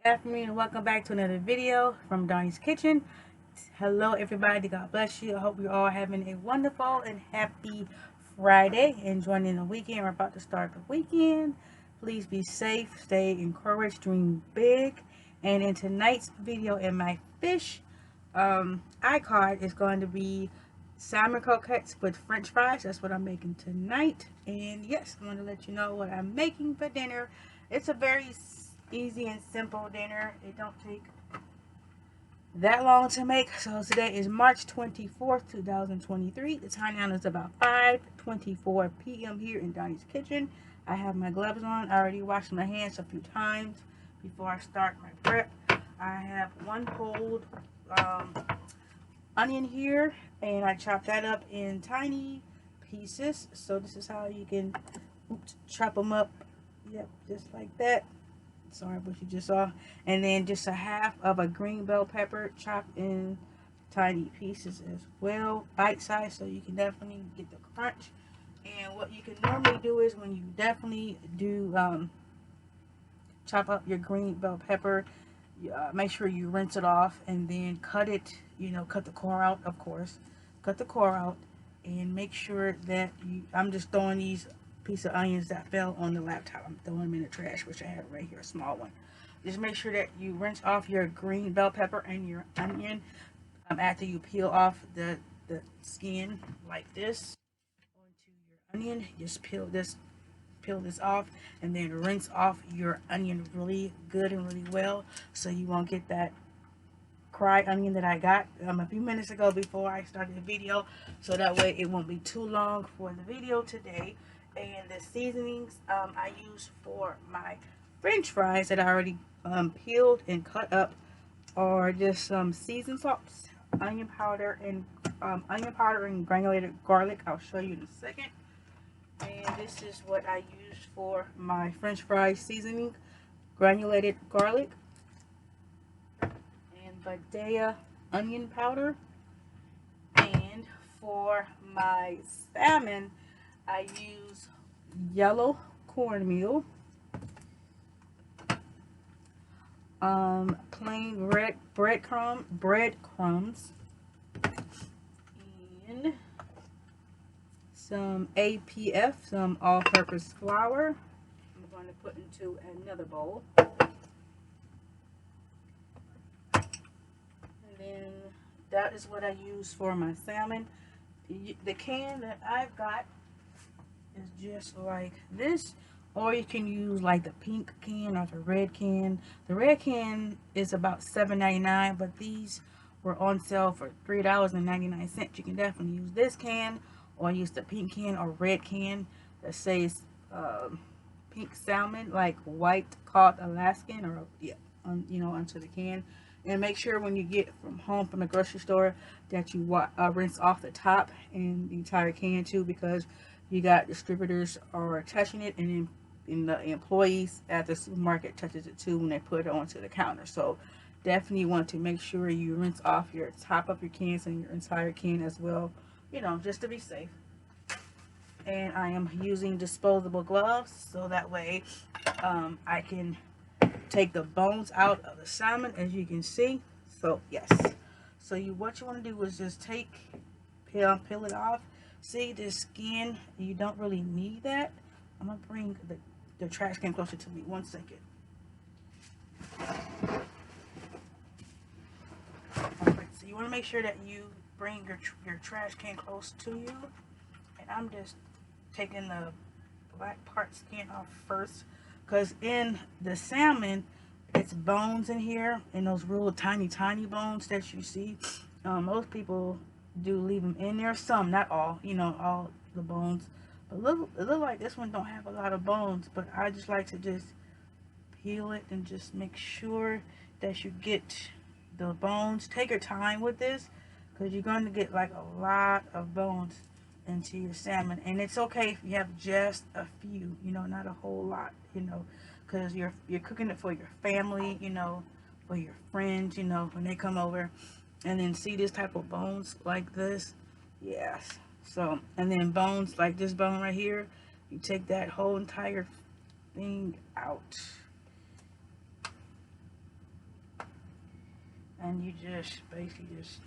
Afternoon and welcome back to another video from Donnie's Kitchen. Hello everybody, God bless you. I hope you're all having a wonderful and happy Friday, enjoying the weekend. We're about to start the weekend. Please be safe, stay encouraged, dream big. And in tonight's video, in my fish icon is going to be salmon croquettes with french fries. That's what I'm making tonight. And yes, I'm going to let you know what I'm making for dinner. It's a very easy and simple dinner. It don't take that long to make. So today is March 24th, 2023. The time now is about 5:24 p.m. here in Donnie's Kitchen. I have my gloves on. I already washed my hands a few times before I start my prep. I have one pulled onion here, and I chopped that up in tiny pieces. So this is how you can chop them up. Yep, just like that. Sorry what you just saw. And then just a half of a green bell pepper chopped in tiny pieces as well, bite size, so you can definitely get the crunch. And what you can normally do is when you definitely do chop up your green bell pepper, make sure you rinse it off and then cut it, cut the core out, of course. Cut the core out and make sure that I'm just throwing these piece of onions that fell on the laptop. I'm throwing them in the trash, which I have right here, a small one. Just make sure that you rinse off your green bell pepper and your onion after you peel off the skin like this onto your onion. Just peel this off and then rinse off your onion really good and really well, so you won't get that fried onion that I got a few minutes ago before I started the video, so that way it won't be too long for the video today. And the seasonings I use for my french fries that I already peeled and cut up are just some seasoned salts, onion powder and granulated garlic. I'll show you in a second. And this is what I use for my french fry seasoning: granulated garlic and Badea onion powder. And for my salmon, I use yellow cornmeal, plain red breadcrumbs, and some APF, some all-purpose flour. I'm going to put into another bowl. And then that is what I use for my salmon. The can that I've got is just like this, or you can use like the pink can or the red can. The red can is about $7.99, but these were on sale for $3.99. You can definitely use this can or use the pink can or red can that says pink salmon, like white called Alaskan, or onto the can. And make sure when you get home from the grocery store that you rinse off the top and the entire can too, because you got distributors are touching it, and then the employees at the supermarket touches it too when they put it onto the counter. So definitely want to make sure you rinse off your top of your cans and your entire can as well, just to be safe. And I am using disposable gloves, so that way I can take the bones out of the salmon, as you can see. So yes, so what you want to do is just peel it off. See the skin, you don't really need that. I'm gonna bring the trash can closer to me. 1 second. Alright, so you want to make sure that you bring your trash can close to you. And I'm just taking the black part skin off first, because in the salmon it's bones in here, and those real tiny bones that you see. Most people do leave them in there, some, not all, all the bones, but it look like this one don't have a lot of bones. But I just like to just peel it and just make sure that you get the bones. Take your time with this, because you're going to get like a lot of bones into your salmon. And it's okay if you have just a few, not a whole lot, because you're cooking it for your family, for your friends, when they come over. And then see this type of bones like this. Yes. So, and then bones like this bone right here, you take that whole entire thing out. and you just basically just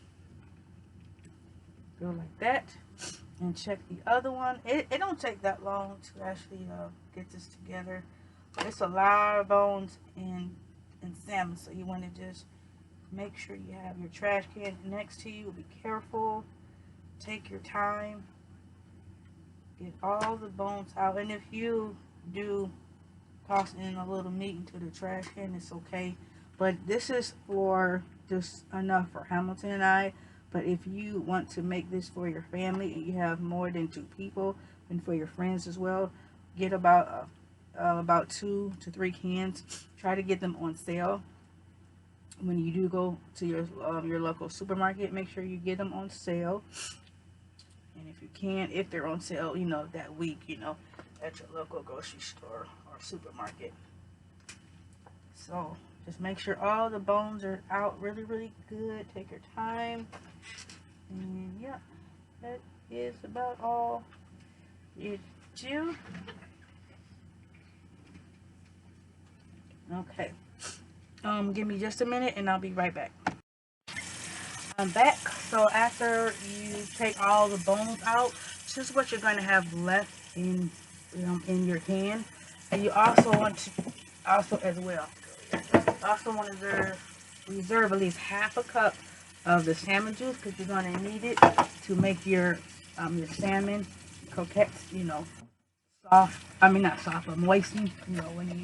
go like that. And check the other one. It don't take that long to actually get this together. It's a lot of bones in salmon, so you want to just make sure you have your trash can next to you. Be careful. Take your time. Get all the bones out. And if you do toss in a little meat into the trash can, it's okay. But this is for just enough for Hamilton and I. But if you want to make this for your family and you have more than 2 people, and for your friends as well, get about 2 to 3 cans. Try to get them on sale. When you do go to your local supermarket, make sure you get them on sale. And if you can, if they're on sale, you know, that week, you know, at your local grocery store or supermarket. So just make sure all the bones are out really, really good. Take your time. And yeah, that is about all you do. Okay. Give me just a minute and I'll be right back. I'm back. So after you take all the bones out, this is what you're going to have left in your hand. And you also want to reserve at least half a cup of the salmon juice, because you're going to need it to make your salmon croquettes, you know, soft. I mean, not soft, but moistened. You know, when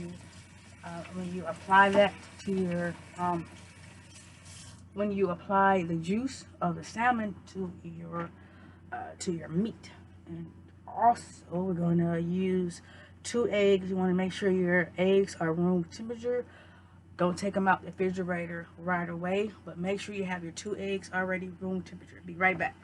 you apply that to your when you apply the juice of the salmon to your meat. And also, we're going to use 2 eggs. You want to make sure your eggs are room temperature. Don't take them out the refrigerator right away, but make sure you have your 2 eggs already room temperature. Be right back.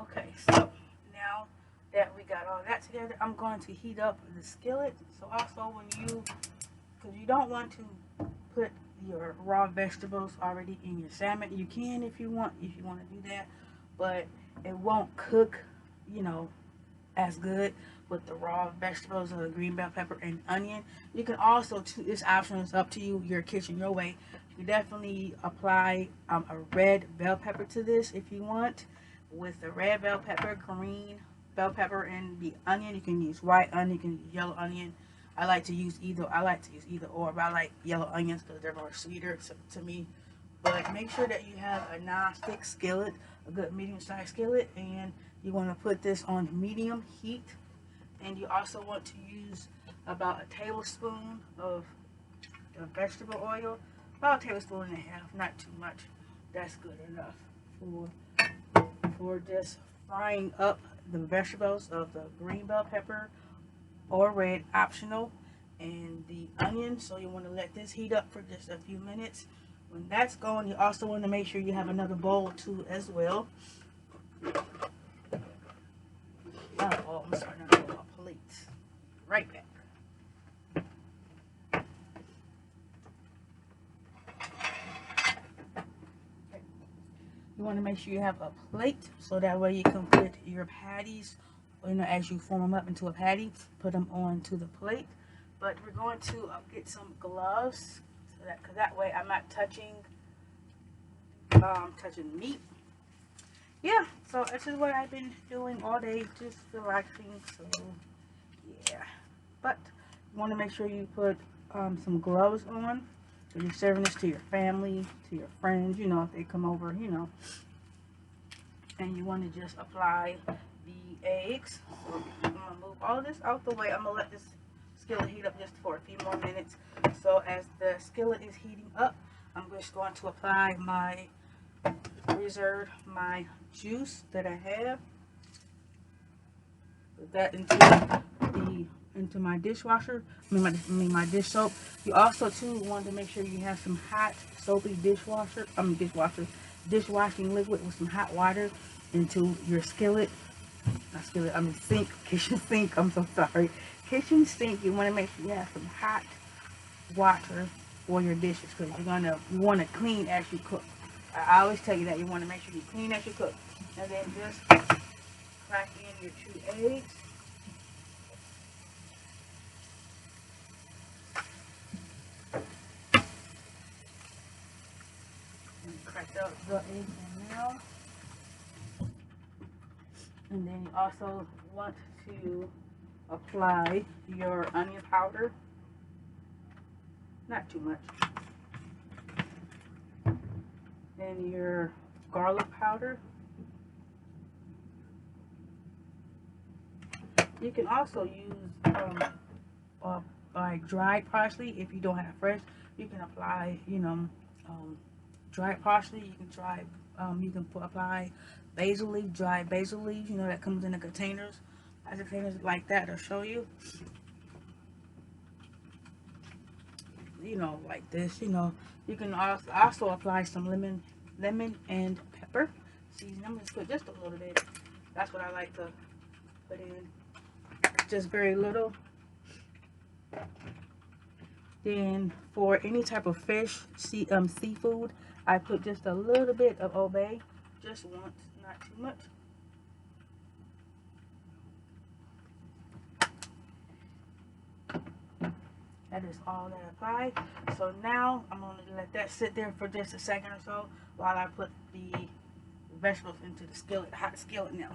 Okay, so now that we got all that together, I'm going to heat up the skillet. So also because you don't want to put your raw vegetables already in your salmon. You can if you want to do that, but it won't cook, you know, as good with the raw vegetables of the green bell pepper and onion. You can also, it's optional, it's up to you, your kitchen, your way. You can definitely apply a red bell pepper to this if you want. With the red bell pepper, green bell pepper, and the onion, you can use white onion, you can use yellow onion. I like to use either or, but I like yellow onions because they're more sweeter to me. But make sure that you have a non-stick skillet, a good medium-sized skillet, and you want to put this on medium heat. And you also want to use about a tablespoon of the vegetable oil, about a tablespoon and a half, not too much. That's good enough for just frying up the vegetables of the green bell pepper or red, optional, and the onion. So you want to let this heat up for just a few minutes. When that's going, you also want to make sure you have another bowl too as well. Oh, I'm sorry, not a bowl, a plate. Right back. You want to make sure you have a plate, so that way you can put your patties, you know, as you form them up into a patty, put them onto the plate. But we're going to get some gloves, so because that way I'm not touching meat. Yeah, so this is what I've been doing all day, just relaxing. So yeah, but you want to make sure you put some gloves on. So you're serving this to your family, to your friends, you know, if they come over, you know. And you want to just apply the eggs. So I'm going to move all this out the way. I'm going to let this skillet heat up just for a few more minutes. So as the skillet is heating up, I'm just going to apply my juice that I have. Put that into my dishwasher, my dish soap. You also too want to make sure you have some hot soapy dishwashing liquid with some hot water into your skillet. not skillet, I mean sink, kitchen sink, I'm so sorry. Kitchen sink, you want to make sure you have some hot water for your dishes because you want to clean as you cook. I always tell you that you want to make sure you clean as you cook. And then just crack in your 2 eggs. And crack the eggs in now. And then you also want to apply your onion powder. Not too much. And your garlic powder. You can also use like dried parsley if you don't have fresh. You can apply, dried parsley. You can apply basil leaf, dried basil leaves. You know that comes in the containers. As containers like that, I'll show you. Like this. You can also apply some lemon and pepper. See, I'm gonna put just a little bit. That's what I like to put in. Just very little. Then for any type of fish, seafood, I put just a little bit of Old Bay, just once, not too much. That is all that I apply. So now I'm going to let that sit there for just a second or so while I put the vegetables into the skillet, hot skillet now.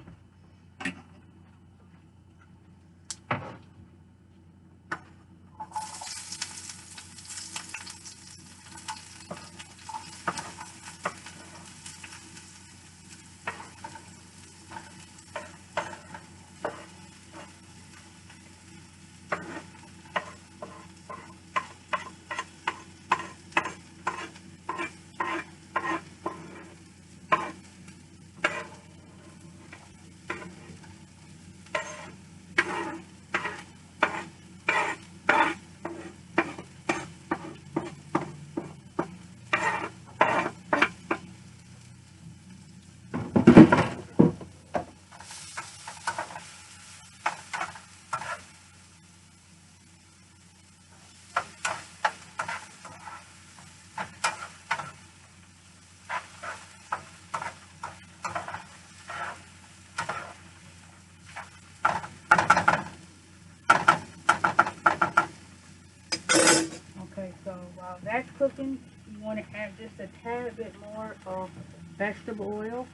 So while that's cooking, you want to add just a tad bit more of vegetable oil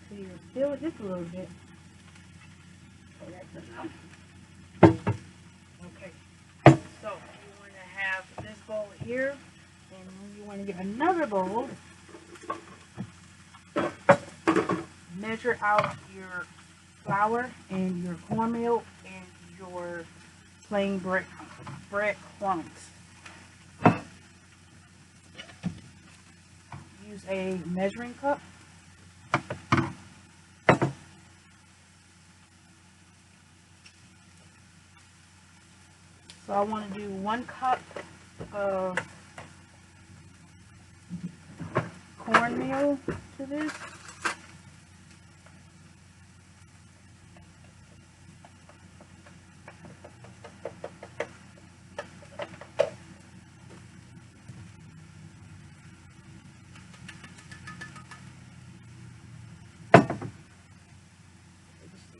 to your skillet, just a little bit. So that's enough. Okay, so you want to have this bowl here, and then you want to get another bowl. Measure out your flour and your cornmeal and your plain bread crumbs. Use a measuring cup. So I want to do 1 cup of cornmeal to this.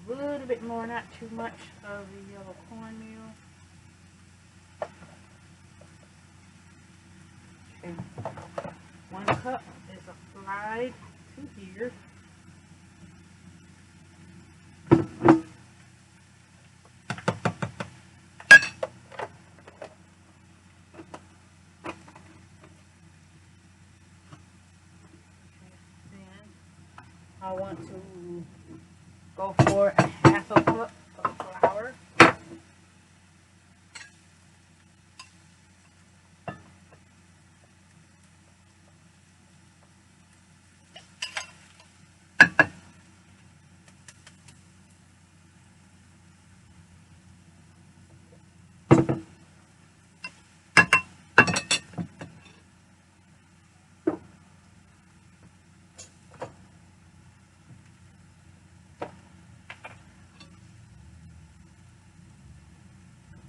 A little bit more, not too much of the yellow cornmeal. Okay. 1 cup is applied to here. Then I want to go for a 1/2 cup of flour.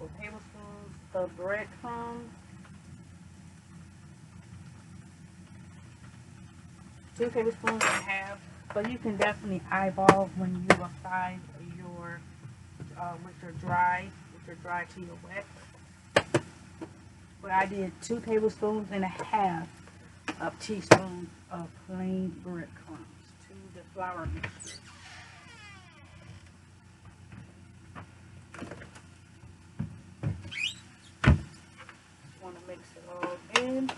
4 tablespoons of breadcrumbs, 2 tablespoons and a half. But you can definitely eyeball when you apply your with your dry to your wet. But I did 2 tablespoons and a half of teaspoons of plain breadcrumbs to the flour mixture. Want to mix it all in.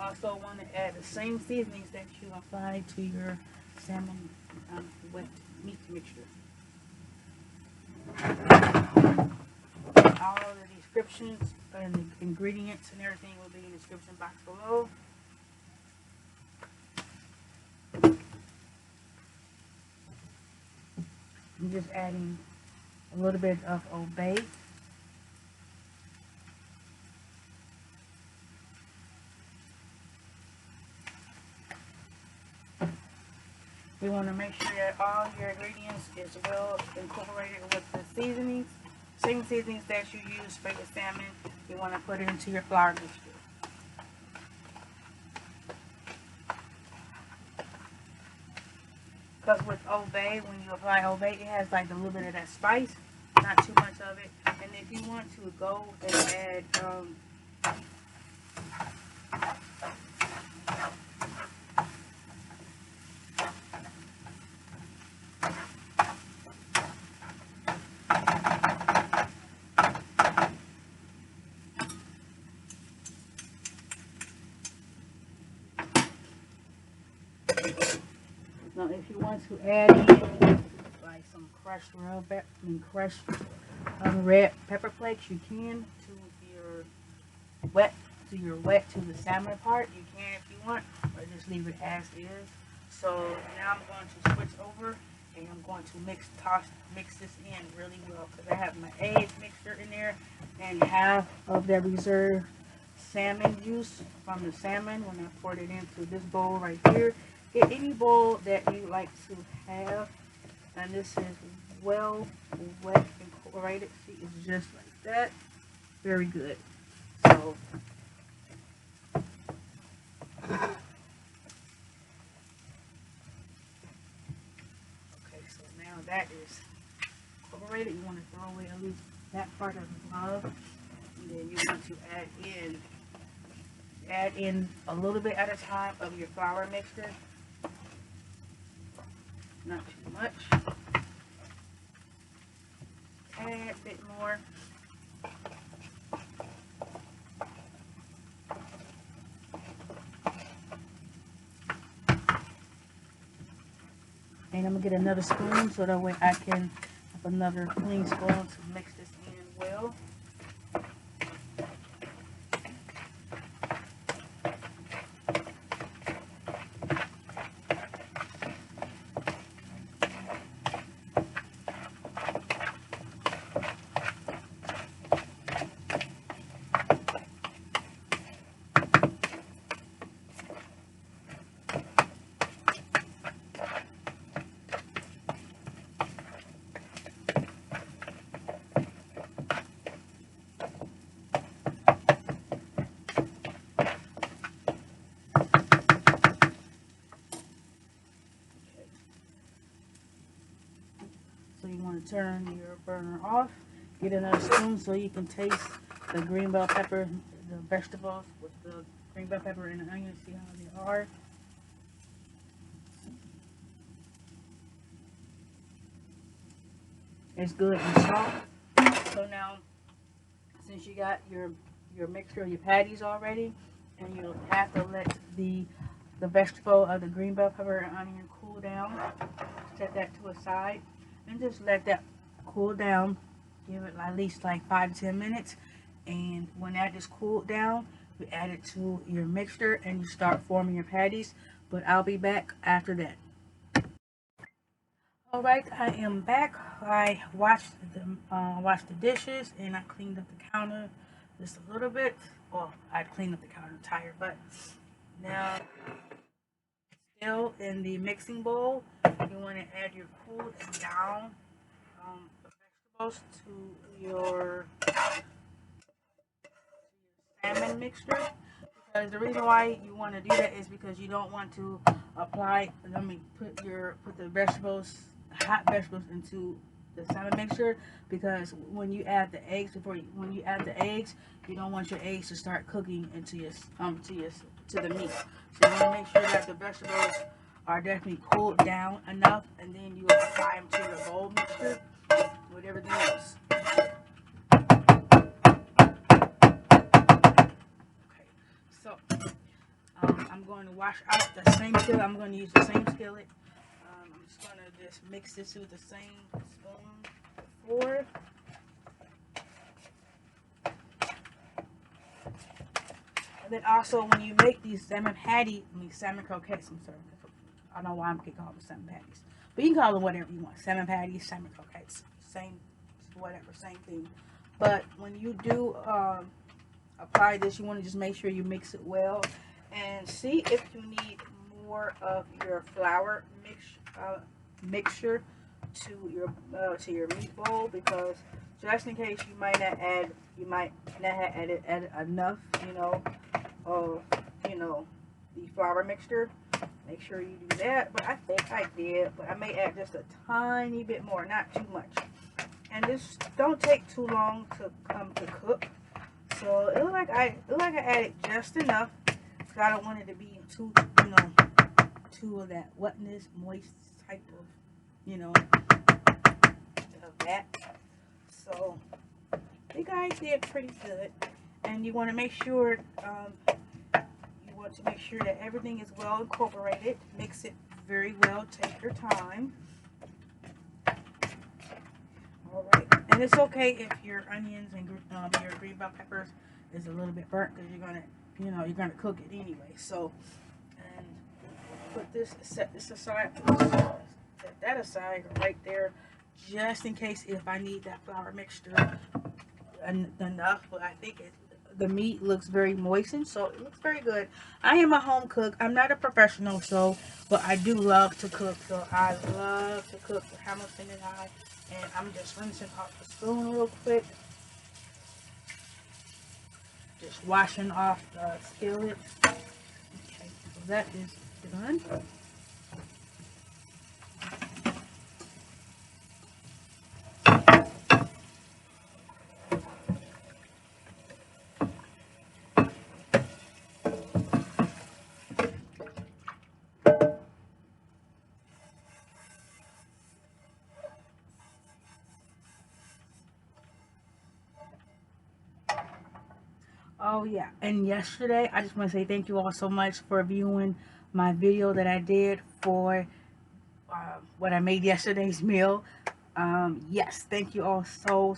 Also want to add the same seasonings that you apply to your salmon wet meat mixture. All of the descriptions and the ingredients and everything will be in the description box below. I'm just adding a little bit of obey. You want to make sure that all your ingredients is well incorporated with the seasonings. Same seasonings that you use for your salmon, you want to put it into your flour mixture. Because with obey, when you apply obey, it has like a little bit of that spice, not too much of it. And if you want to go and add now, if you want to add in like some crushed red pepper flakes, you can to the salmon part. You can if you want, or just leave it as is. So now I'm going to switch over and I'm going to mix this in really well, because I have my egg mixture in there and half of that reserved salmon juice from the salmon when I poured it into this bowl right here. Get any bowl that you like to have, and this is well wet incorporated. See, it's just like that. Very good. So okay, so now that is incorporated. You want to throw away at least that part of the glove, and then you want to add in a little bit at a time of your flour mixture. Not too much. Add a bit more. And I'm going to get another spoon so that way I can have another clean spoon to mix this in well. So you want to turn your burner off. Get another spoon so you can taste the green bell pepper, the vegetables with the green bell pepper and the onions. See how they are. It's good and soft. So now, since you got your mixture, your patties already, and you have to let the vegetable of the green bell pepper and onion cool down. Set that to a side and just let that cool down. Give it at least like 5 to 10 minutes. And when that is cooled down, you add it to your mixture and you start forming your patties. But I'll be back after that. Alright, I am back. I washed the dishes and I cleaned up the counter just a little bit. Well, I'd clean up the counter tire, but now still in the mixing bowl, you want to add your cooled down vegetables to your salmon mixture. Because the reason why you want to do that is because you don't want to apply. Put the vegetables, hot vegetables, into the salmon mixture, because when you add the eggs, you don't want your eggs to start cooking into your to the meat. So you want to make sure that the vegetables are definitely cooled down enough, and then you apply them to your bowl mixture with everything else. Okay, so I'm going to wash out the same skillet. I'm going to use the same skillet. I'm just going to just mix this with the same spoon before. And then also, when you make these salmon croquettes, I'm sorry, I don't know why I'm calling them salmon patties, but you can call them whatever you want. Salmon patties, salmon croquettes, same, whatever, same thing. But when you do apply this, you want to just make sure you mix it well, and see if you need more of your flour mixture to your meat bowl, because just in case you might not have added enough, the flour mixture. Make sure you do that. But I think I did, but I may add just a tiny bit more, not too much. And this don't take too long to cook. So it looked like I added just enough, because I don't want it to be too of that wetness, moist type of, of that. So you guys did pretty good, and you want to make sure that everything is well incorporated. Mix it very well. Take your time. All right, and it's okay if your onions and your green bell peppers is a little bit burnt, because you're gonna cook it anyway. So, and set this aside. Set that aside right there, just in case if I need that flour mixture enough. But I think the meat looks very moistened, so it looks very good. I am a home cook. I'm not a professional, but I do love to cook. So I love to cook for Hamilton and I. And I'm just rinsing off the spoon real quick. Just washing off the skillet. Okay, so that is done. Oh yeah, and yesterday I just want to say thank you all so much for viewing my video that I did for what I made yesterday's meal. Yes, thank you all so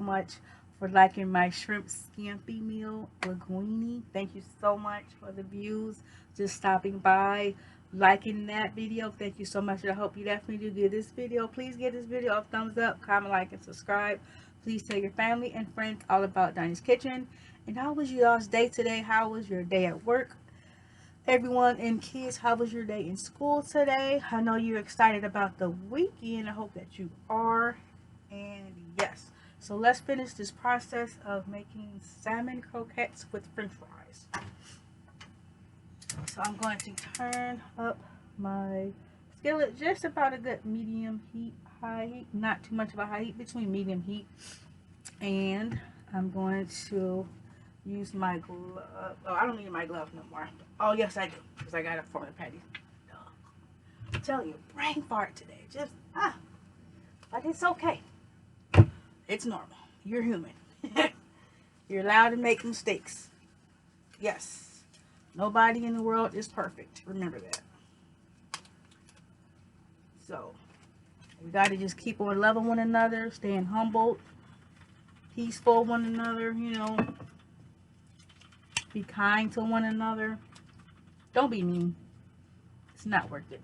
much for liking my shrimp scampi meal linguine. Thank you so much for the views, just stopping by, liking that video. Thank you so much. I hope you definitely do give this video. Please give this video a thumbs up, comment, like, and subscribe. Please tell your family and friends all about Donnie's Kitchen. And how was y'all's day today? How was your day at work? Everyone and kids, how was your day in school today? I know you're excited about the weekend. I hope that you are. And yes, so let's finish this process of making salmon croquettes with french fries. So I'm going to turn up my skillet just about a good medium heat, high heat, not too much of a high heat, between medium heat. And I'm going to use my glove. Oh, I don't need my glove no more. Oh, yes, I do, because I got it for the patty. I'm telling you, brain fart today. Just, but it's okay. It's normal. You're human. You're allowed to make mistakes. Yes. Nobody in the world is perfect. Remember that. So, we got to just keep on loving one another, staying humbled, peaceful one another, Be kind to one another. Don't be mean. It's not worth it.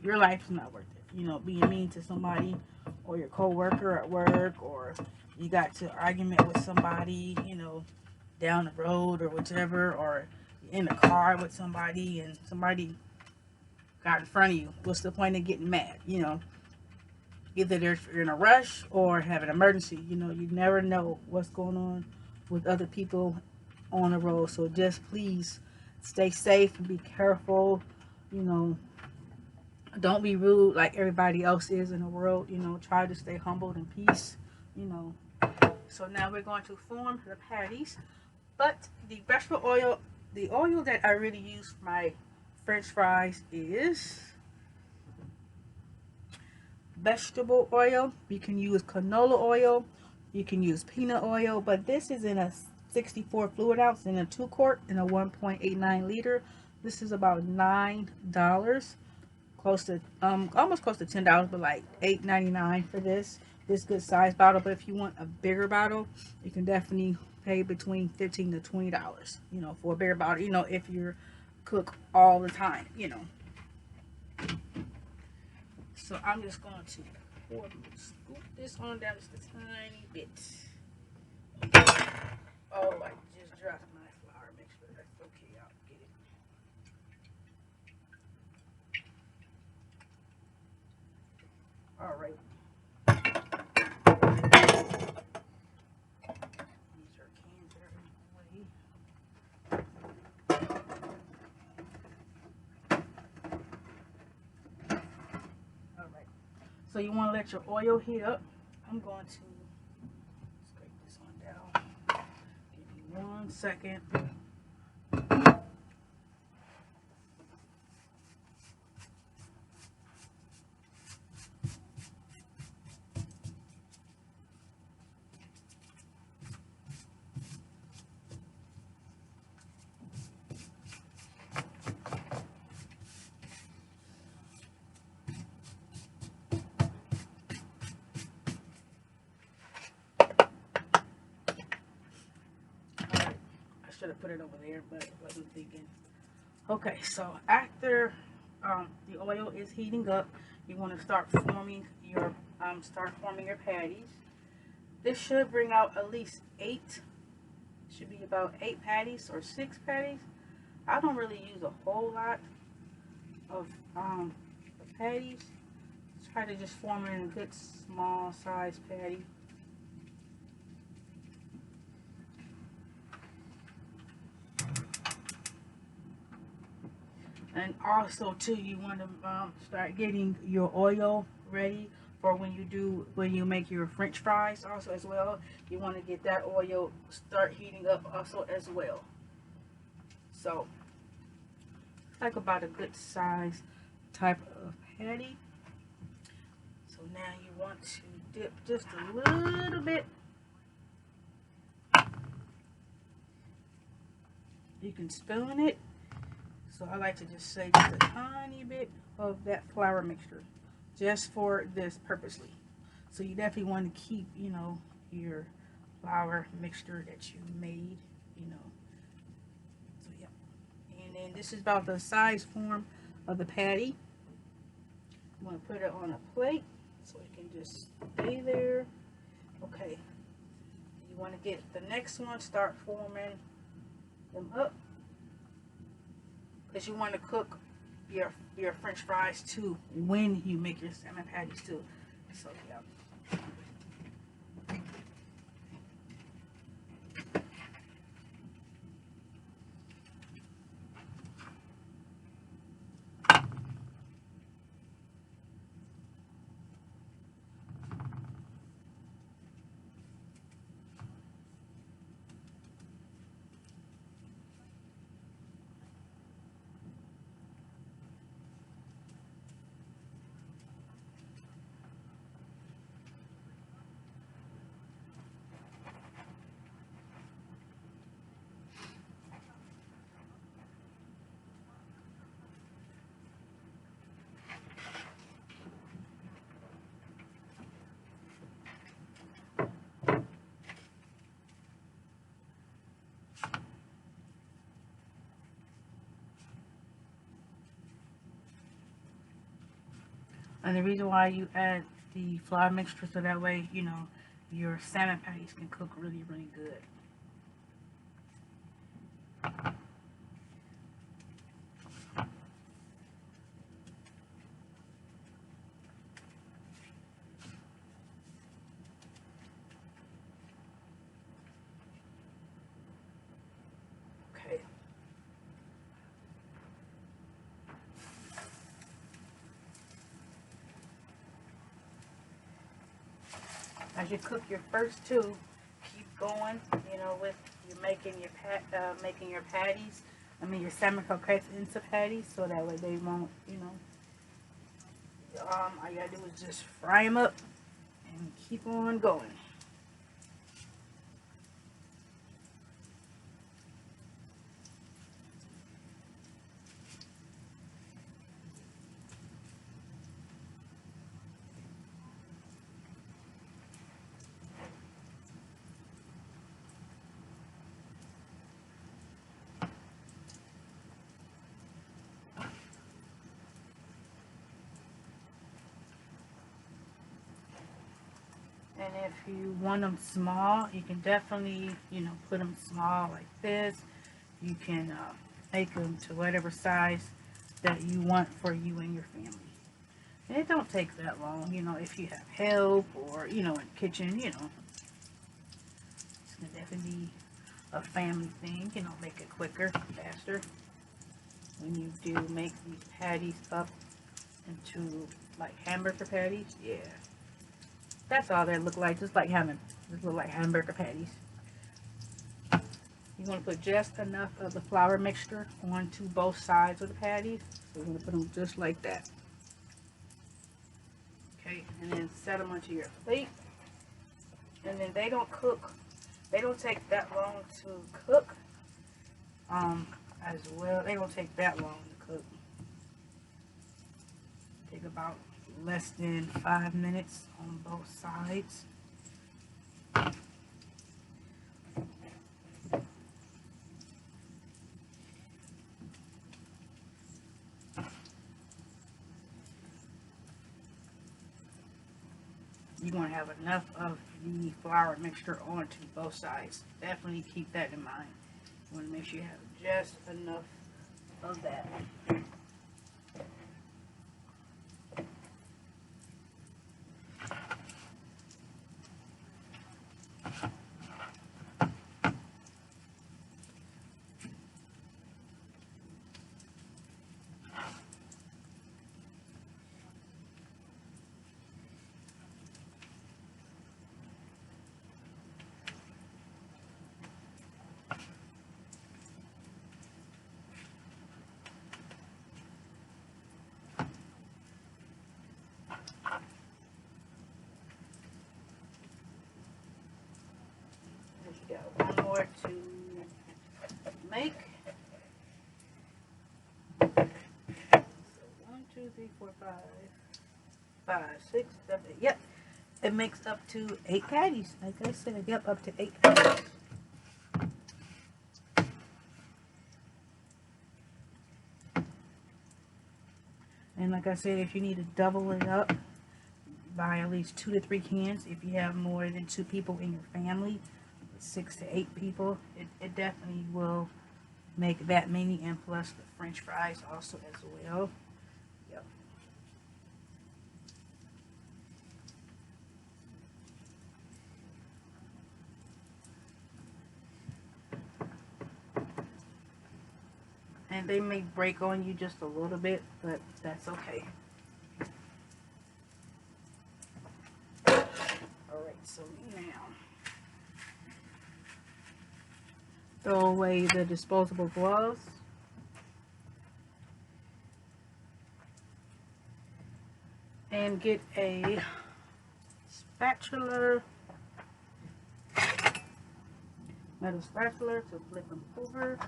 Your life is not worth it. Being mean to somebody, or your co-worker at work, or you got to argument with somebody, you know, down the road or whichever, or in a car with somebody and somebody got in front of you. What's the point of getting mad? You know, either they're in a rush or have an emergency. You know, you never know what's going on with other people on the road. So just please stay safe and be careful. You know, don't be rude like everybody else is in the world. You know, try to stay humble and peace. You know. So now we're going to form the patties. But the vegetable oil, the oil that I really use for my French fries is vegetable oil. You can use canola oil. You can use peanut oil. But this is in a 64 fluid ounce in a 2 quart in a 1.89 liter. This is about $9. Close to almost close to $10, but like $8.99 for this good size bottle. But if you want a bigger bottle, you can definitely pay between $15 to $20, you know, for a bigger bottle, you know, if you cook all the time, you know. So I'm just going to scoop this on down just a tiny bit. Oh, I just dropped my flour mixture. That's okay, I'll get it. All right. These are cans that are in the way. All right. So you want to let your oil heat up. I'm going to scrape this one down. Give me 1 second. Should have put it over there, but I wasn't thinking. Okay, so after the oil is heating up, you want to start forming your patties. This should bring out at least 8. Should be about 8 patties or 6 patties. I don't really use a whole lot of patties. Try to just form it in a good small size patty. And also too, you want to start getting your oil ready for when you make your French fries also as well. You want to get that oil start heating up also as well. So like about a good size type of patty. So now you want to dip just a little bit. You can spoon it. So I like to just say just a tiny bit of that flour mixture just for this purposely. So you definitely want to keep, you know, your flour mixture that you made, you know. So yeah. And then this is about the size form of the patty. I'm going to put it on a plate so it can just stay there. Okay. You want to get the next one, start forming them up. Because you want to cook your French fries too when you make your salmon patties too. So yeah. And the reason why you add the flour mixture so that way, you know, your salmon patties can cook really, really good. Okay. As you cook your first two, keep going, you know, with you making your patties. I mean your salmon croquettes into patties, so that way they won't, you know. All you gotta do is just fry them up and keep on going. And if you want them small, you can definitely, you know, put them small like this. You can make them to whatever size that you want for you and your family. And it don't take that long, you know, if you have help or, you know, in the kitchen, you know. It's going to definitely be a family thing, you know, make it quicker, faster. When you do make these patties up into like hamburger patties, yeah. That's all they look like, just like look like hamburger patties. You want to put just enough of the flour mixture onto both sides of the patties. So we're going to put them just like that. Okay, and then set them onto your plate. And then they don't cook. They don't take that long to cook. As well, they don't take that long to cook. Take about less than 5 minutes on both sides. You're going to have enough of the flour mixture onto both sides. Definitely keep that in mind. You want to make sure you have just enough of that. Got one more to make. So 1, 2, 3, 4, 5, 6, 7, 8. Yep, it makes up to 8 patties. Like I said, yep, up to 8 patties. And like I said, if you need to double it up, buy at least 2 to 3 cans. If you have more than 2 people in your family, 6 to 8 people, it definitely will make that many, and plus the French fries also as well. Yep. And they may break on you just a little bit, but that's okay. Alright, so now throw away the disposable gloves. And get a spatula, metal spatula, to flip them over.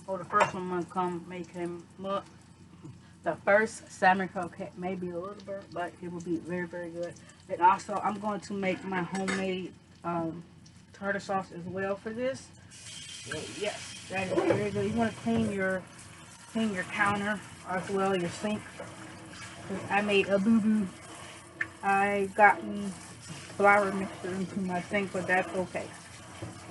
Oh, the first one I'm gonna make him look. The first salmon croquette may be a little burnt, but it will be very, very good. And also, I'm going to make my homemade tartar sauce as well for this. So yes, that is very good. You want to clean your counter as well, your sink. I made a boo-boo. I gotten flour mixture into my sink, but that's okay.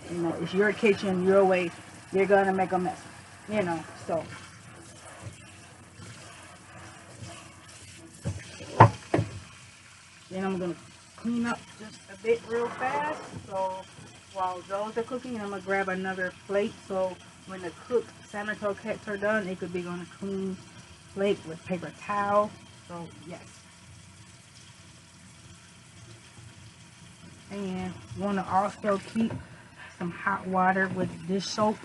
You know, it's your kitchen, your way. You're gonna make a mess. You know, so. Then I'm gonna clean up just a bit real fast. So while those are cooking, I'm gonna grab another plate. So when the cooked salmon croquettes are done, it could be on a clean plate with paper towel. So yes. And you want to also keep some hot water with dish soap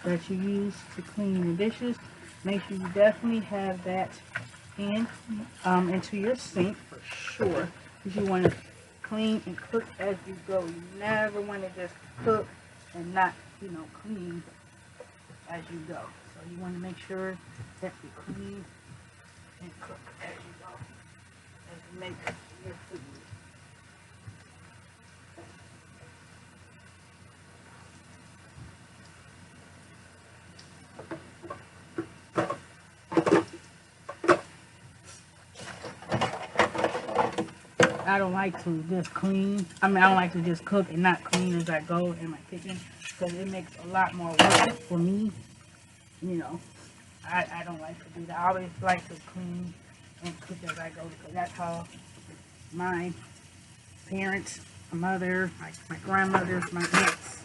that you use to clean your dishes. Make sure you definitely have that into your sink for sure, because you want to clean and cook as you go. You never want to just cook and not, you know, clean as you go. So you want to make sure that you clean and cook as you go, as you make your food. I don't like to just clean. I mean, I don't like to just cook and not clean as I go in my kitchen, because it makes a lot more work for me. You know, I don't like to do that. I always like to clean and cook as I go, because that's how my parents, my mother, my grandmothers, my aunts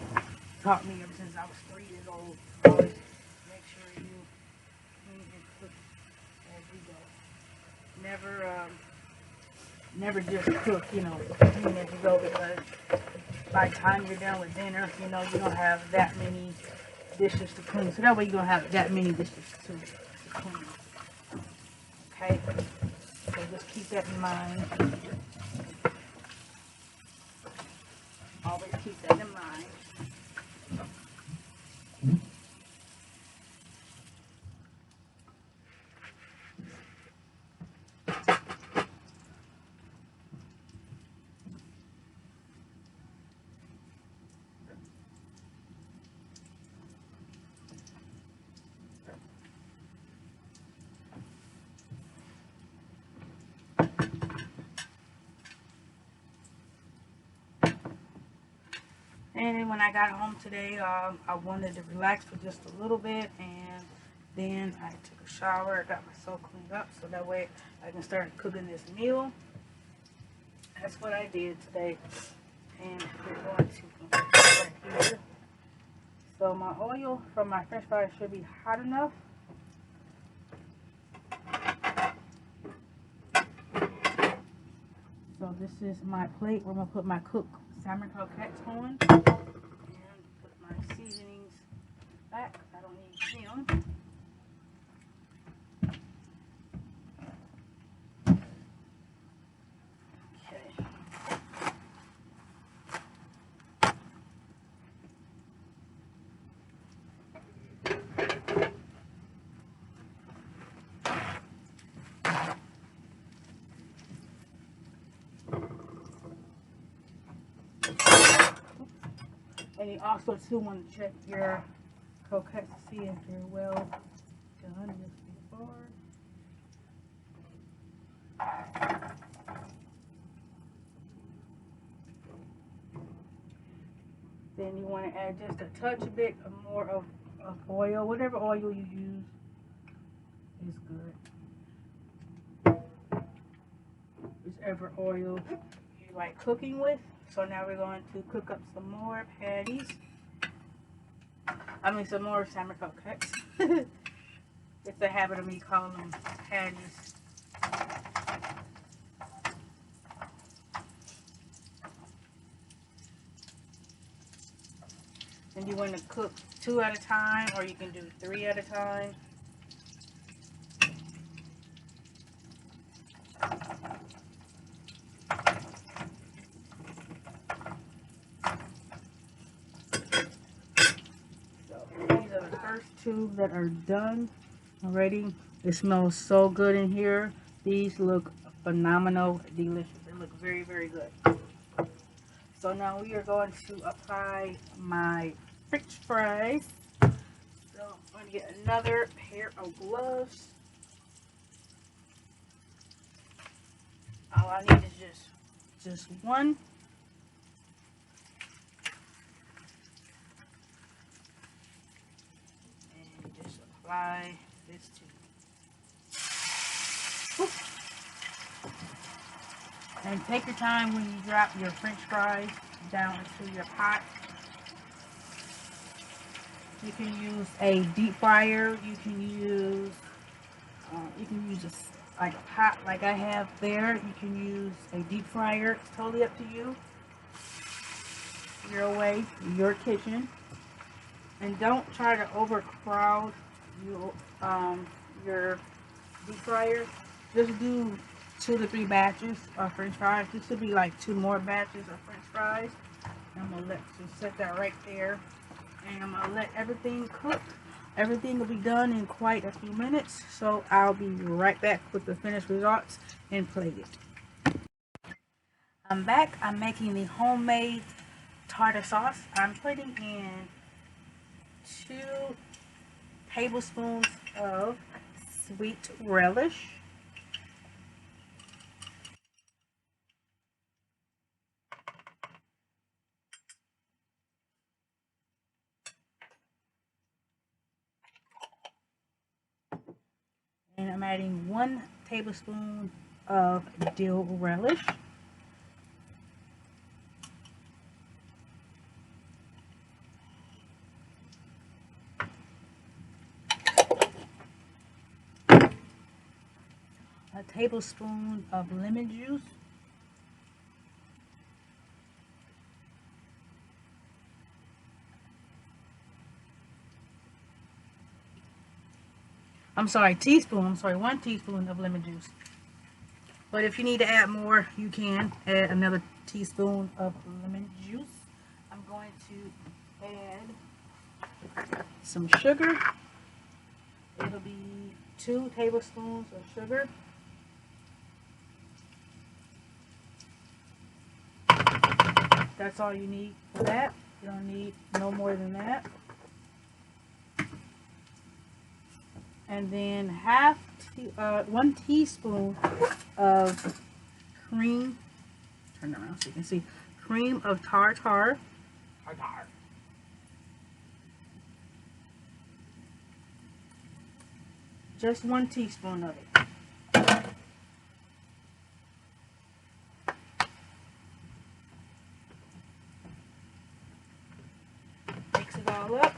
taught me ever since I was 3 years old. Always make sure you clean and cook as you go. Never just cook, you know, clean as you go, because by the time you're done with dinner, you know, you don't have that many dishes to clean. So that way you don't have that many dishes to clean. Okay? So just keep that in mind. Always keep that in mind. And when I got home today, I wanted to relax for just a little bit, and then I took a shower. I got myself cleaned up so that way I can start cooking this meal. That's what I did today. And we're going to put it right here. So my oil from my french fries should be hot enough. So this is my plate where I'm going to put my cooked salmon croquettes on. And put my seasonings back. I don't need them. And you also too want to check your croquettes to see if they're well done just before. Then you want to add just a touch bit more of oil. Whatever oil you use is good. Whichever oil you like cooking with. So now we're going to cook up some more patties. I mean some more salmon croquettes. It's a habit of me calling them patties. And you want to cook 2 at a time, or you can do 3 at a time. First 2 that are done already. It smells so good in here. These look phenomenal, delicious. They look very, very good. So now we are going to apply my French fries. So I'm going to get another pair of gloves. All I need is just one. And just apply this too. And take your time when you drop your French fries down into your pot. You can use a deep fryer. You can use like a pot like I have there. You can use a deep fryer. It's totally up to you. Your way, your kitchen. And don't try to overcrowd your deep fryer. Just do 2 to 3 batches of French fries. This should be like 2 more batches of French fries. I'm gonna just set that right there, and I'm gonna let everything cook. Everything will be done in quite a few minutes, so I'll be right back with the finished results and plate it. I'm back. I'm making the homemade tartar sauce. I'm putting in 2 tablespoons of sweet relish. And I'm adding 1 tablespoon of dill relish. A tablespoon of lemon juice. I'm sorry, 1 teaspoon of lemon juice. But if you need to add more, you can add another teaspoon of lemon juice. I'm going to add some sugar. It'll be 2 tablespoons of sugar. That's all you need for that. You don't need no more than that. And then 1 teaspoon of cream. Turn around so you can see. Cream of tartar. Just 1 teaspoon of it. Mix it all up.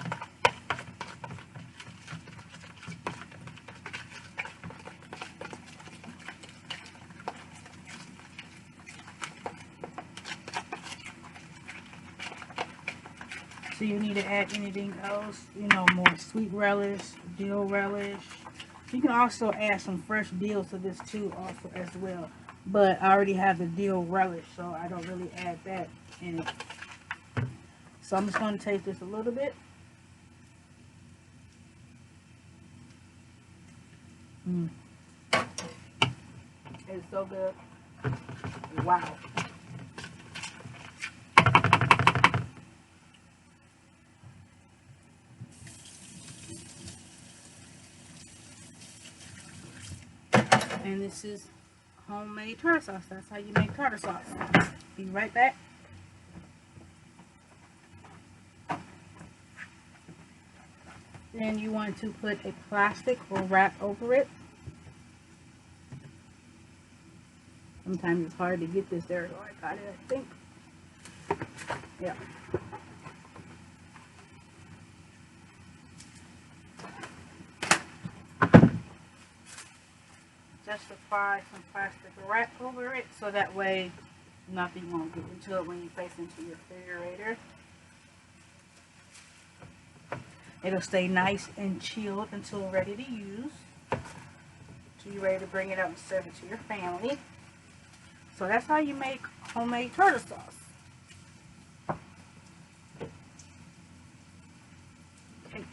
So you need to add anything else, more sweet relish, dill relish. You can also add some fresh dill to this too also as well. But I already have the dill relish, so I don't really add that in it. So I'm just going to taste this a little bit. It's so good. Wow. And this is homemade tartar sauce. That's how you make tartar sauce. Be right back. Then you want to put a plastic or wrap over it. Sometimes it's hard to get this there, so I got it, I think. Yeah. Just apply some plastic wrap over it so that way nothing won't get into it when you place it into your refrigerator. It'll stay nice and chilled until ready to use. So you're ready to bring it up and serve it to your family. So that's how you make homemade tartar sauce. Okay.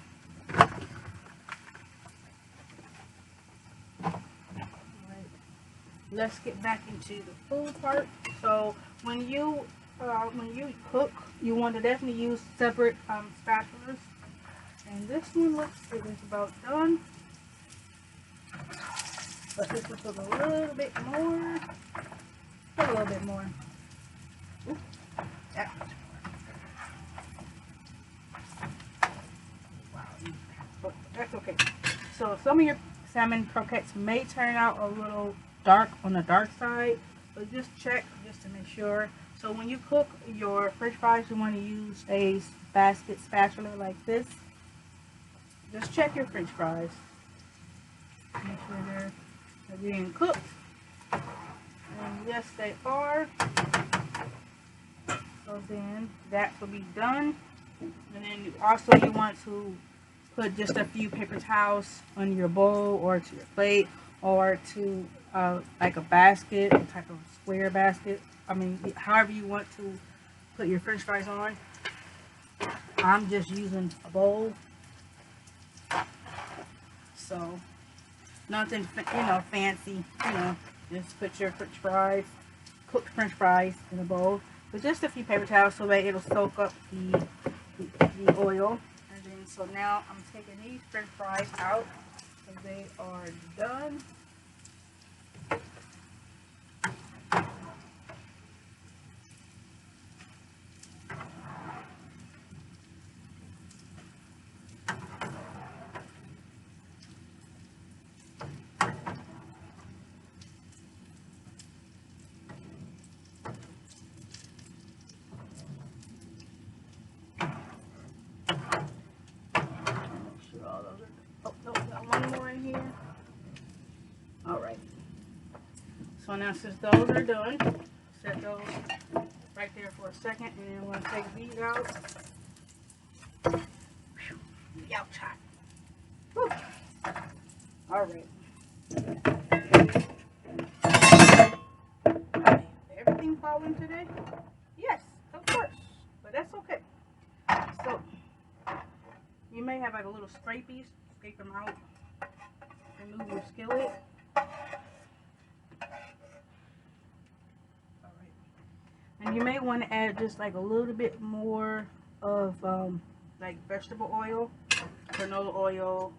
Let's get back into the food part. So when you when you cook, you want to definitely use separate spatulas. And this one looks like it's about done. But this one took a little bit more. A little bit more. Ooh, that much more. Wow, but that's okay. So some of your salmon croquettes may turn out a little dark on the dark side, but just check just to make sure. So when you cook your french fries, you want to use a basket spatula like this. Just check your french fries. Make sure they're being cooked. And yes, they are. So then that will be done. And then you want to put just a few paper towels on your bowl or to your plate or to like a basket, a type of square basket. I mean, however you want to put your french fries on. I'm just using a bowl. So nothing, fancy, just put your french fries, cooked french fries in a bowl with just a few paper towels so that it'll soak up the oil. And then, so now I'm taking these french fries out so they are done. So now since those are done, set those right there for a second, and then we're going to take these out. Ouch, hot. Whew. All right. Everything falling today? Yes, of course, but that's okay. So you may have like a little scrapies, scrape them out, remove your skillet. And you may want to add just like a little bit more of like vegetable oil, canola oil,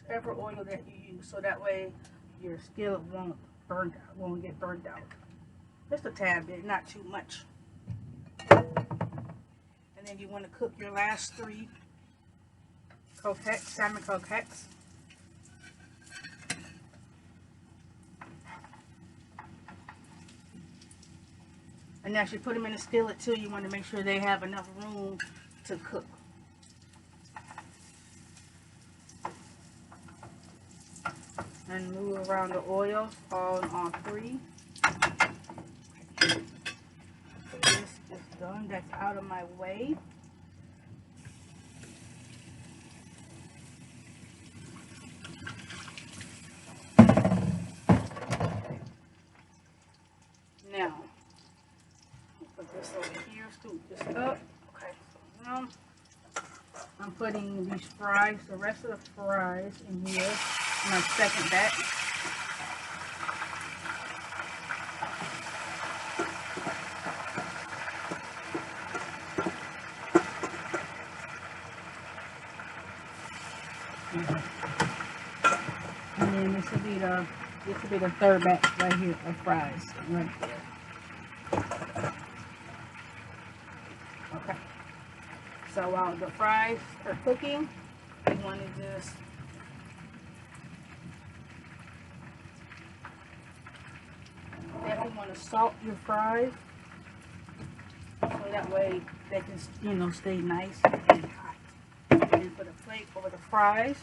whatever oil that you use, so that way your skillet won't get burnt out. Just a tad bit, not too much. And then you want to cook your last 3 croquettes, salmon croquettes. And as you put them in a skillet too, you want to make sure they have enough room to cook. And move around the oil on 3. So this is done. That's out of my way. Now, put this over here, scoop this up. Okay, so now I'm putting these fries, the rest of the fries in here, my second batch. And then this will be the third batch right here of fries right there. Okay. So while the fries are cooking, you want to just definitely want to salt your fries so that way they can, stay nice and hot. And then put a plate over the fries.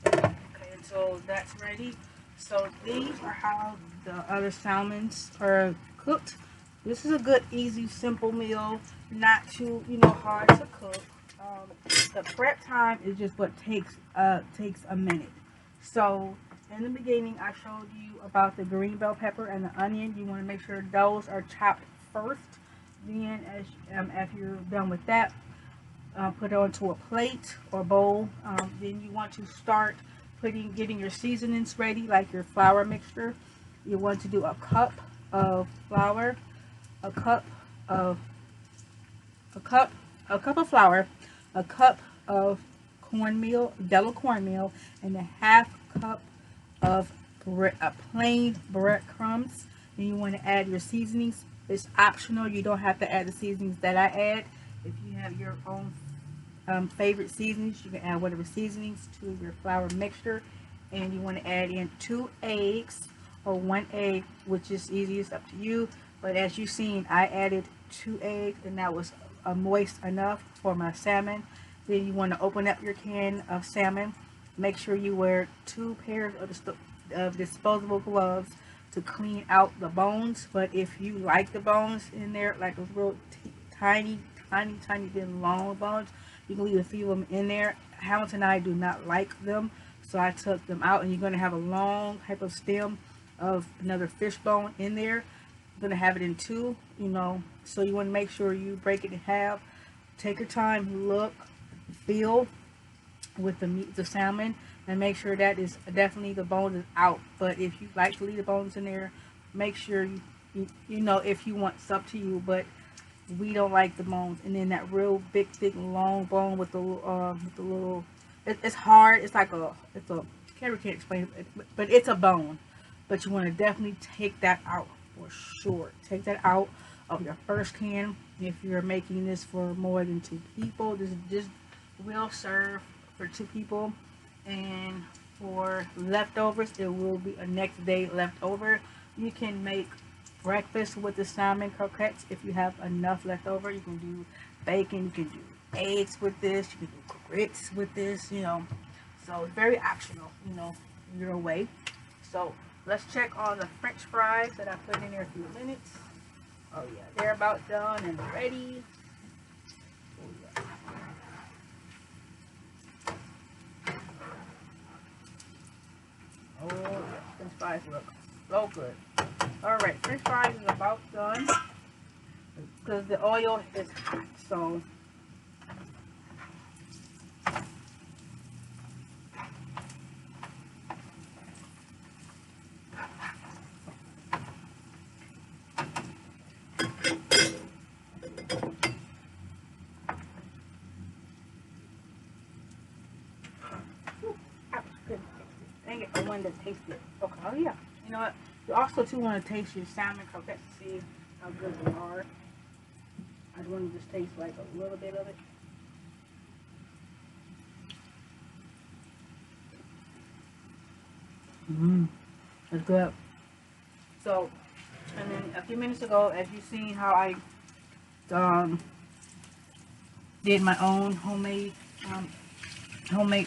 Okay, so that's ready. So these are how the other salmons are cooked. This is a good, easy, simple meal, not too, hard to cook. The prep time is just what takes a minute. So in the beginning, I showed you about the green bell pepper and the onion. You want to make sure those are chopped first. Then, as you're done with that, put it onto a plate or bowl. Then you want to start getting your seasonings ready, like your flour mixture. You want to do a cup of flour, a cup of flour, a cup of cornmeal, yellow cornmeal, and a half cup of plain breadcrumbs. And you want to add your seasonings. It's optional. You don't have to add the seasonings that I add. If you have your own favorite seasonings, you can add whatever seasonings to your flour mixture. And you want to add in 2 eggs or 1 egg, which is easiest, up to you. But as you've seen, I added 2 eggs, and that was moist enough for my salmon. Then you want to open up your can of salmon. Make sure you wear 2 pairs of disposable gloves to clean out the bones. But if you like the bones in there, like those real tiny thin long bones, you can leave a few of them in there. Hamilton and I do not like them, so I took them out. And you're going to have a long type of stem of another fish bone in there. You're going to have it in 2, you know, so you want to make sure you break it in half. Take your time, look, feel with the meat, the salmon, and make sure that is definitely the bone is out. But if you like to leave the bones in there, make sure you know, if you want, it's up to you, but we don't like the bones. And then that real big thick long bone with the little it's hard, it's like a can't explain it, but it's a bone. But you want to definitely take that out for sure. Take that out of your first can. If you're making this for more than 2 people, this will serve for 2 people. And for leftovers, it will be a next day leftover. You can make breakfast with the salmon croquettes if you have enough leftover. You can do bacon, you can do eggs with this, you can do grits with this, you know. So it's very optional, you know, your way. So let's check on the French fries that I put in there a few minutes. Oh yeah, they're about done and ready. Oh yeah. Oh yeah, French fries look so good. Alright, French fries is about done because the oil is hot, so dang it, I wanted to taste it. Okay, oh yeah. You know what? You also too want to taste your salmon croquettes to see how good they are. I want to just taste like a little bit of it. It's good. So, and then a few minutes ago, as you seen how I did my own homemade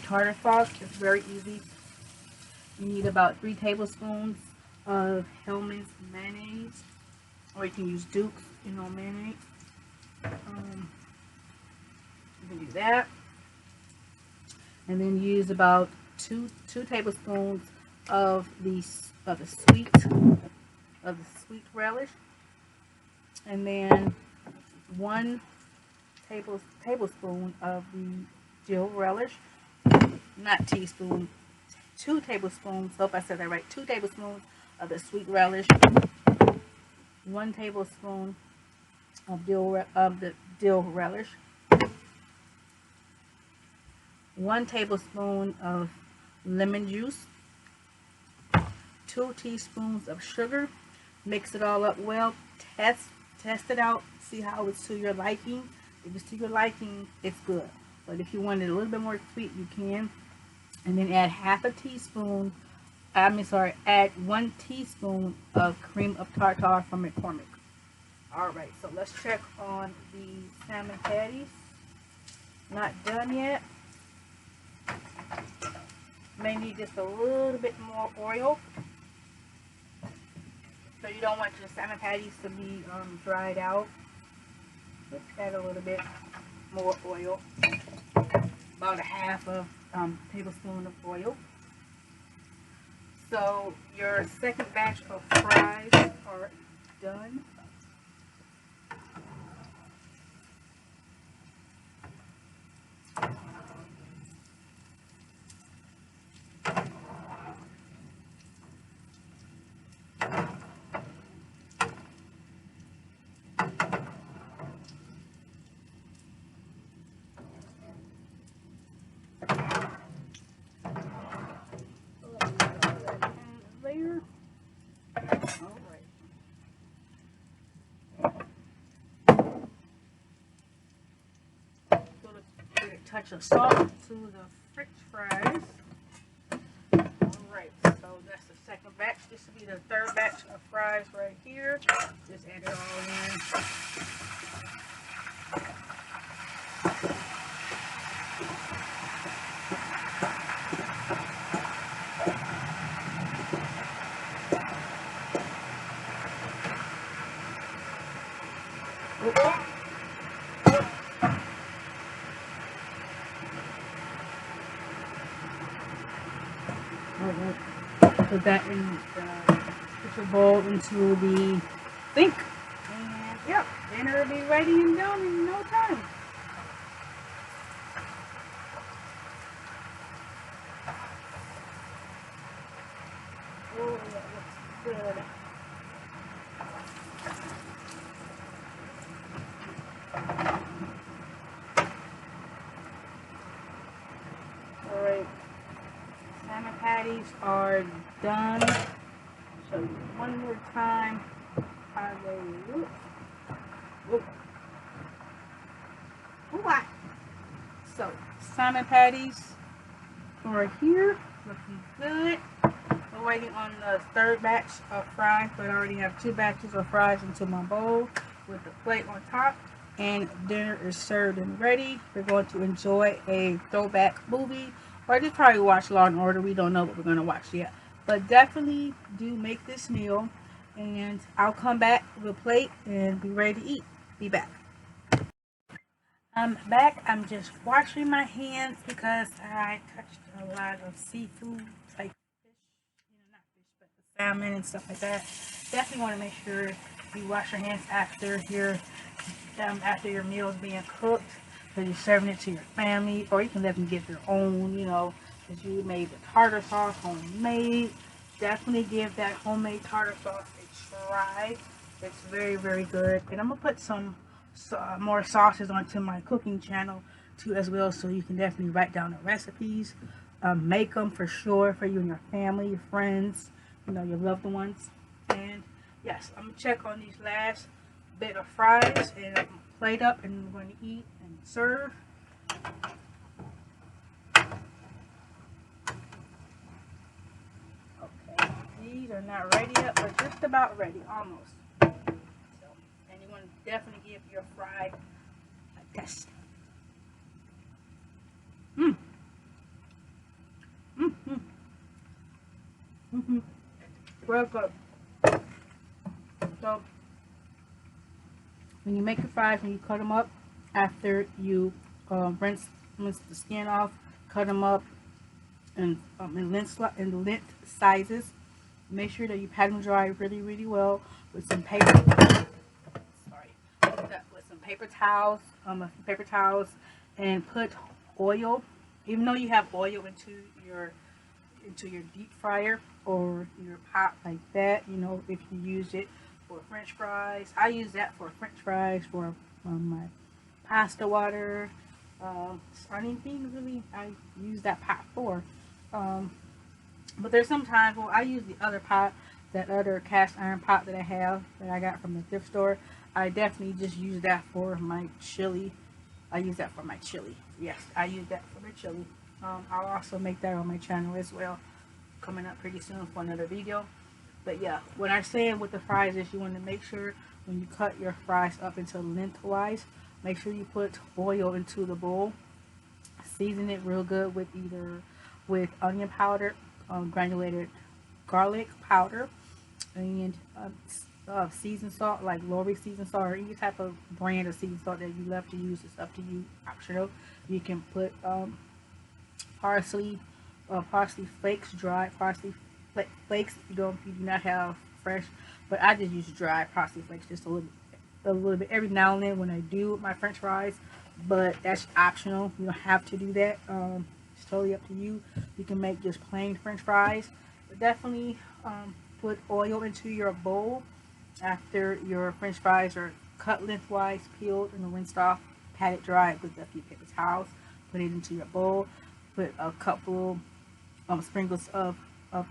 tartar sauce. It's very easy. You need about 3 tablespoons of HELLMANS mayonnaise, or you can use Duke's, you know, mayonnaise. You can do that, and then use about two tablespoons of the sweet relish, and then 1 tablespoon of the dill relish, not teaspoon, 2 tablespoons. Hope I said that right. 2 tablespoons of the sweet relish, 1 tablespoon of the dill relish, 1 tablespoon of lemon juice, 2 teaspoons of sugar. Mix it all up well. Test it out. See how it's to your liking. If it's to your liking, it's good. But if you want it a little bit more sweet, you can. And then add add 1 teaspoon of cream of tartar from McCormick. Alright, so let's check on the salmon patties. Not done yet. May need just a little bit more oil. So you don't want your salmon patties to be dried out. Let's add a little bit more oil. About a half of tablespoon of oil. So your second batch of fries are done. touch of salt to the French fries. Alright, so that's the second batch. This will be the third batch of fries right here. Just add it all in. Put that in put your bowl into the sink, and yep, then it'll be ready and done in no time. Oh, that looks good. Alright, salmon patties are done. Show you one more time how they look. What? So, salmon patties are here, looking good. We're waiting on the third batch of fries, but I already have 2 batches of fries into my bowl with the plate on top. And dinner is served and ready. We're going to enjoy a throwback movie, or just probably watch Law and Order. We don't know what we're going to watch yet, but definitely do make this meal, and I'll come back with a plate and be ready to eat. Be back. I'm back. I'm just washing my hands because I touched a lot of seafood, like fish, not fish, but the salmon and stuff like that. Definitely want to make sure you wash your hands after your meal is being cooked, because you're serving it to your family, or you can let them get their own, because you made the tartar sauce homemade. Definitely give that homemade tartar sauce a try. It's very, very good. And I'm gonna put some more sauces onto my cooking channel too as well, so you can definitely write down the recipes, make them for sure for you and your family, your friends, your loved ones. And yes, I'm gonna check on these last bit of fries, and I'm gonna plate up, and we're going to eat and serve. Okay, these are not ready yet, but just about ready, almost. So, and you want to definitely give your fry a test. Well good. So, when you make your fries, when you cut them up, after you rinse the skin off, cut them up in length sizes. Make sure that you pat them dry really, really well with some paper. With some paper towels, and put oil. Even though you have oil into your deep fryer or your pot like that, if you use it for French fries. I use that for French fries, for my pasta water, anything really I use that pot for. But there's sometimes, I use the other pot, that other cast iron pot that I got from the thrift store. I definitely just use that for my chili. I use that for my chili. Yes, I use that for the chili. I'll also make that on my channel as well, coming up pretty soon for another video. But yeah, what I'm saying with the fries is you want to make sure when you cut your fries up into lengthwise, make sure you put oil into the bowl. Season it real good with onion powder, granulated garlic powder, and seasoned salt, like Lori seasoned salt, or any type of brand of seasoned salt that you love to use. It's up to you, optional. You can put parsley flakes, dried parsley flakes, if you do not have fresh, but I just use dry parsley flakes just a little bit every now and then when I do my French fries, but that's optional. You don't have to do that. It's totally up to you. You can make just plain French fries, but definitely put oil into your bowl after your French fries are cut lengthwise, peeled and rinsed off. Pat it dry with a few paper towels. Put it into your bowl. Put a couple sprinkles of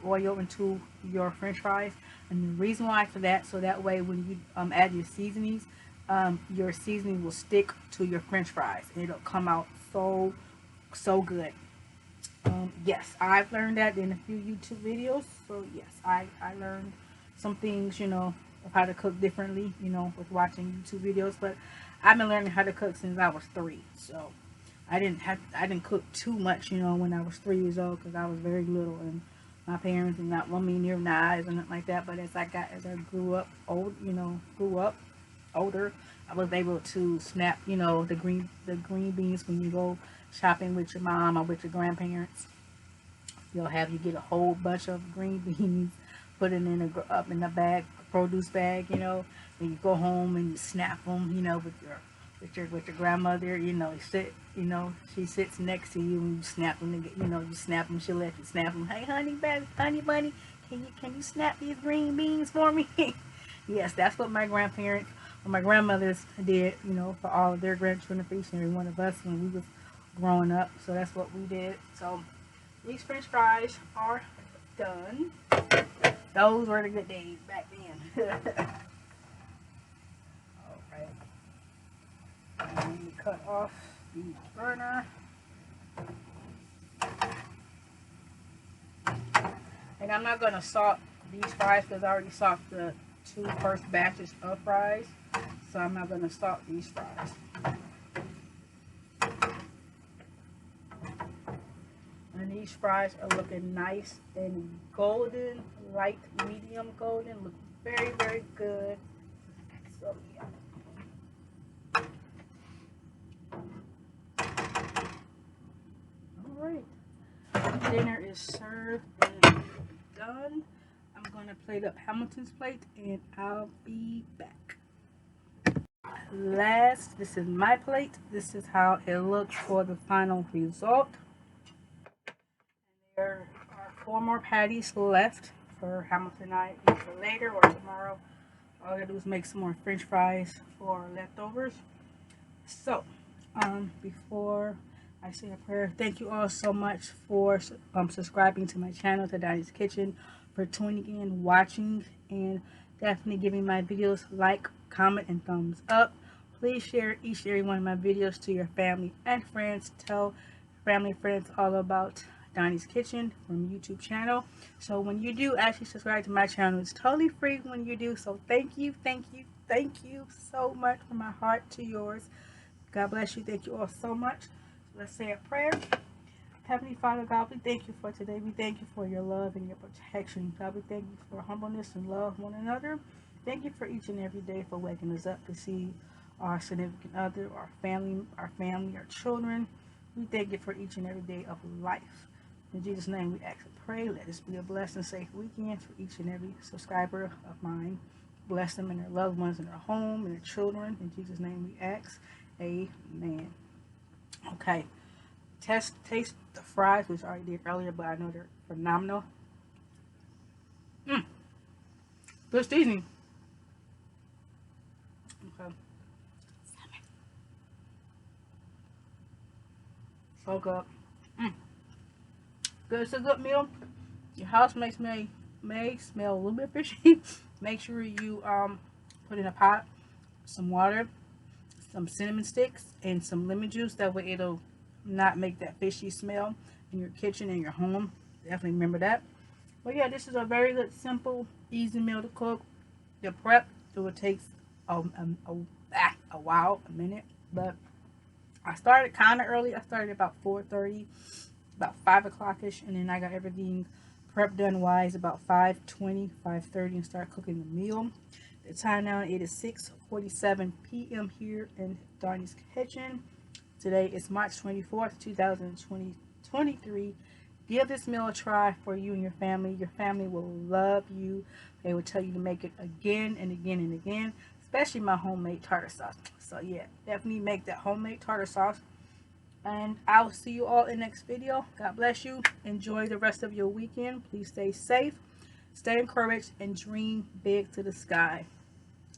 oil into your French fries, and the reason why for that, so that way when you add your seasoning will stick to your French fries and it'll come out so good. Yes, I've learned that in a few YouTube videos. So yes, I learned some things, you know, of how to cook differently, you know, with watching YouTube videos. But I've been learning how to cook since I was 3. So I didn't cook too much, you know, when I was 3 years old, because I was very little, and my parents did not want me near knives and nothing like that. But as I grew up older, I was able to snap, you know, the green beans when you go shopping with your mom or with your grandparents. They'll have you get a whole bunch of green beans, put it in up in a bag, a produce bag, you know, and you go home and you snap them, you know, with your grandmother, you know, she sits next to you and you snap them, you know, you snap them, she'll let you snap them. Hey, honey bunny, can you snap these green beans for me? Yes, that's what my grandparents or my grandmothers did, you know, for all of their grandchildren, for each and every one of us when we was growing up. So that's what we did. So these French fries are done. Those were the good days back then. Alright. Let me cut off the burner. And I'm not going to salt these fries because I already salted the 2 first batches of fries. So I'm not going to salt these fries. And these fries are looking nice and golden, light medium golden. Look very, very good. So yeah. Alright. Dinner is served and done. I'm going to plate up Hamilton's plate and I'll be back. Last, this is my plate. This is how it looks for the final result. There are 4 more patties left for Hamilton and I, either later or tomorrow. All I gotta do is make some more French fries for leftovers. So, before I say a prayer, thank you all so much for subscribing to my channel, to Donnie's Kitchen, for tuning in, watching, and definitely giving my videos like, comment, and thumbs up. Please share each and every one of my videos to your family and friends. Tell family and friends all about Donnie's Kitchen from YouTube channel. So when you do actually subscribe to my channel, it's totally free when you do. So thank you so much, from my heart to yours. God bless you. Thank you all so much. So let's say a prayer. Heavenly Father, God, we thank you for today. We thank you for your love and your protection. God, we thank you for humbleness and love one another. Thank you for each and every day for waking us up to see our significant other, our family, our children. We thank you for each and every day of life. In Jesus' name we ask and pray. Let this be a blessed and safe weekend for each and every subscriber of mine. Bless them and their loved ones in their home and their children. In Jesus' name we ask. Amen. Okay. Taste the fries, which I already did earlier, but I know they're phenomenal. Good seasoning. Okay. So good. Good. It's a good meal. Your house may smell a little bit fishy. Make sure you put in a pot some water, some cinnamon sticks, and some lemon juice. That way it'll not make that fishy smell in your kitchen and your home. Definitely remember that. But yeah, this is a very good, simple, easy meal to cook. The prep, it will take a while, a minute. But I started kind of early. I started about 4:30, about 5 o'clock-ish, and then I got everything prep done wise about 5:20, 5:30, and start cooking the meal. The time now, it is 6:47 p.m. here in Donnie's Kitchen. Today is March 24th, 2023. Give this meal a try for you and your family. Your family will love you. They will tell you to make it again and again and again, especially my homemade tartar sauce. So yeah, definitely make that homemade tartar sauce. And I will see you all in the next video. God bless you. Enjoy the rest of your weekend. Please stay safe, stay encouraged, and dream big to the sky.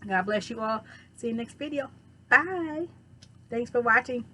God bless you all. See you next video. Bye. Thanks for watching.